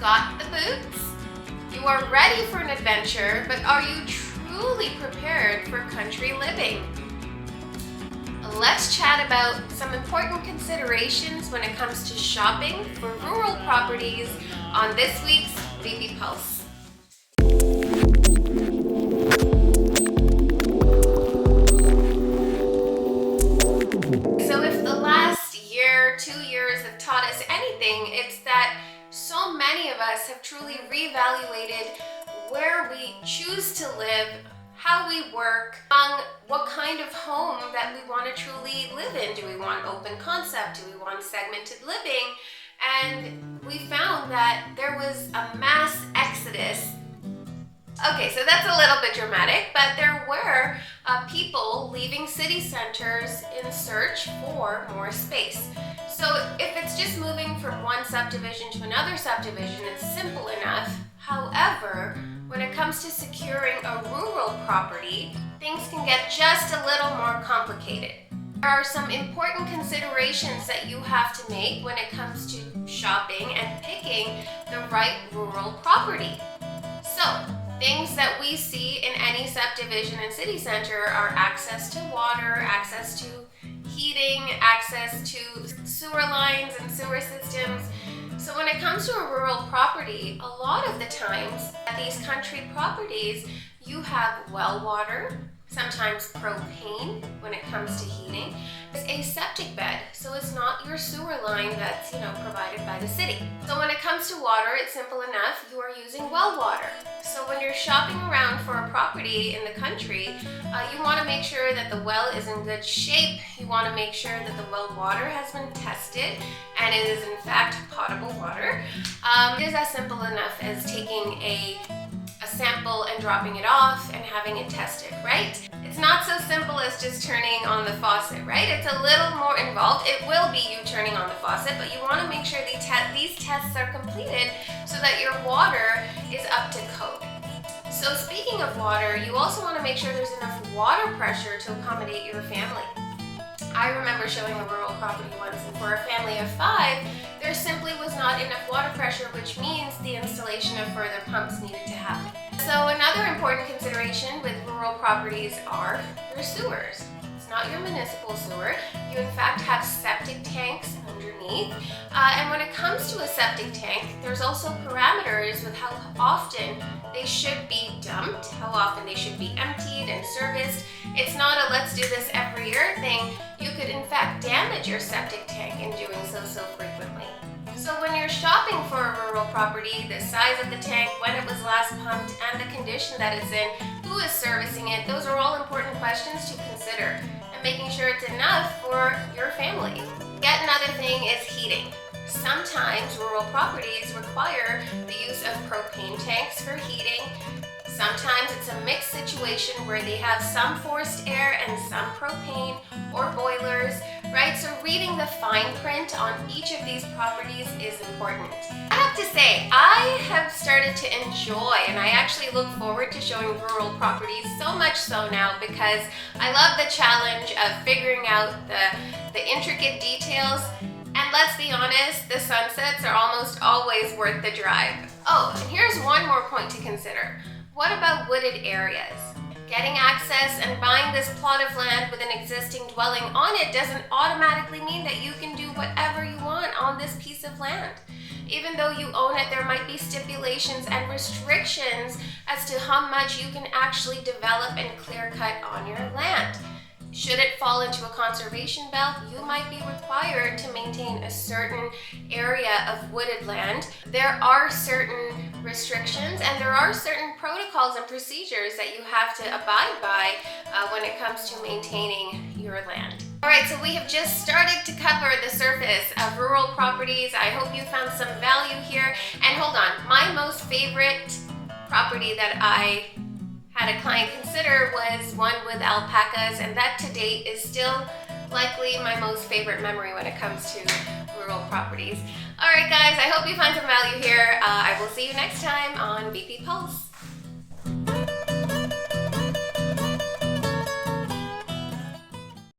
got the boots? You are ready for an adventure, but are you truly prepared for country living? Let's chat about some important considerations when it comes to shopping for rural properties on this week's VP Pulse. So if the last year, 2 years have taught us anything, it's that so many of us have truly reevaluated where we choose to live, how we work, what kind of home that we want to truly live in. Do we want open concept? Do we want segmented living? And we found that there was a mass exodus. Okay, so that's a little bit dramatic, but there were people leaving city centers in search for more space. So if it's just moving from one subdivision to another subdivision, it's simple enough. However, when it comes to securing a rural property, things can get just a little more complicated. There are some important considerations that you have to make when it comes to shopping and picking the right rural property. So, things that we see in any subdivision and city center are access to water, access to heating, access to sewer lines and sewer systems. So when it comes to a rural property, a lot of the times at these country properties, you have well water, sometimes propane when it comes to heating. It's a septic bed, so it's not your sewer line that's, provided by the city. So when it comes to water, it's simple enough, you are using well water. So when you're shopping around for a property in the country, you want to make sure that the well is in good shape. You want to make sure that the well water has been tested and it is in fact potable water. It is as simple enough as taking a sample and dropping it off and having it tested, right? It's not so simple as just turning on the faucet, right? It's a little more involved. It will be you turning on the faucet, but you want to make sure these tests are completed so that your water is up to code. So speaking of water, you also want to make sure there's enough water pressure to accommodate your family. I remember showing a rural property once, and for a family of 5, there simply was not enough water pressure, which means the installation of further pumps needed to happen. So another important consideration with rural properties are your sewers. It's not your municipal sewer. You in fact have septic tanks underneath. And when it comes to a septic tank, there's also parameters with how often they should be dumped, how often they should be emptied and serviced. It's not a let's do this every year thing. You could in fact damage your septic tank in doing so frequently. So when you're shopping for a rural property, the size of the tank, when it was last pumped, and the condition that it's in, who is servicing it, those are all important questions to consider, and making sure it's enough for your family. Yet another thing is heating. Sometimes rural properties require the use of propane tanks for heating. Sometimes it's a mixed situation where they have some forced air and some propane or boilers, right? So reading the fine print on each of these properties is important. I have to say, I have started to enjoy, and I actually look forward to showing rural properties so much so now because I love the challenge of figuring out the intricate details. And let's be honest, the sunsets are almost always worth the drive. Oh, and here's one more point to consider. What about wooded areas? Getting access and buying this plot of land with an existing dwelling on it doesn't automatically mean that you can do whatever you want on this piece of land. Even though you own it, there might be stipulations and restrictions as to how much you can actually develop and clear cut on your land. Should it fall into a conservation belt, you might be required to maintain a certain area of wooded land. There are certain restrictions and there are certain protocols and procedures that you have to abide by when it comes to maintaining your land. Alright, so we have just started to cover the surface of rural properties. I hope you found some value here. And hold on, my most favorite property that I had a client consider was one with alpacas, and that to date is still likely my most favorite memory when it comes to rural properties. Alright guys, I hope you find some value here. I will see you next time on VP Pulse.